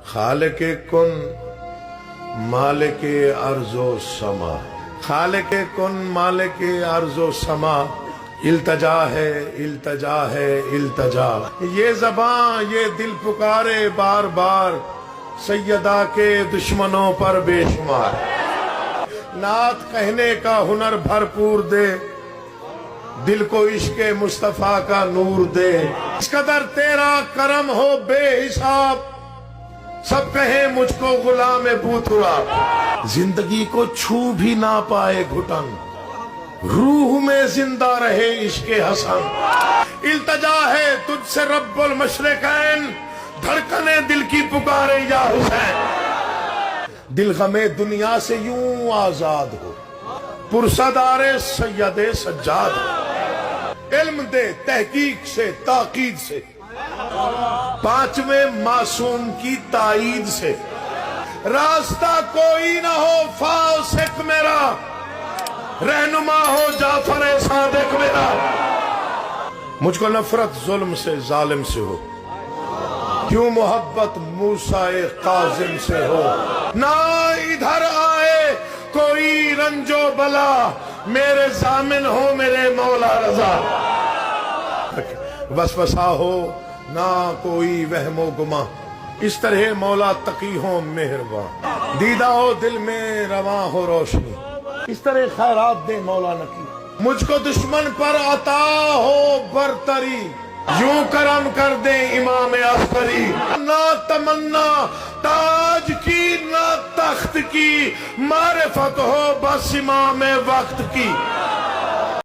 خالق کن مالک ارض و سما، خالق کن مالک ارض و سما، التجا ہے التجا ہے التجا، یہ زباں یہ دل پکارے بار بار، سیدہ کے دشمنوں پر بے شمار، نعت کہنے کا ہنر بھرپور دے، دل کو عشق مصطفیٰ کا نور دے، اس قدر تیرا کرم ہو بے حساب، سب کہیں مجھ کو غلام بوتھرا، زندگی کو چھو بھی نہ پائے گھٹن، روح میں زندہ رہے عشق حسن، التجا ہے تجھ سے رب المشرقین، دھڑکنے دل کی پکارے یا حسین، دل غم دنیا سے یوں آزاد ہو، پرصدار سید سجاد ہو، علم دے تحقیق سے تاقید سے، پانچویں معصوم کی تائید سے، راستہ کوئی نہ ہو فاسق میرا، رہنما ہو جعفر صادق میرا، مجھ کو نفرت ظلم سے ظالم سے ہو، کیوں محبت موسیٰ کاظم سے ہو، نہ ادھر آئے کوئی رنج و بلا، میرے ضامن ہو میرے مولا رضا، وسوسہ ہو نہ کوئی وہم و گماں، اس طرح مولا تقی ہو مہرباں، دیدہ ہو دل میں رواں ہو روشنی، اس طرح خیرات دے مولا نقی، مجھ کو دشمن پر عطا ہو برتری، یوں کرم کر دے امام عسکری، نہ تمنا تاج کی نہ تخت کی، معرفت ہو بس امام وقت کی،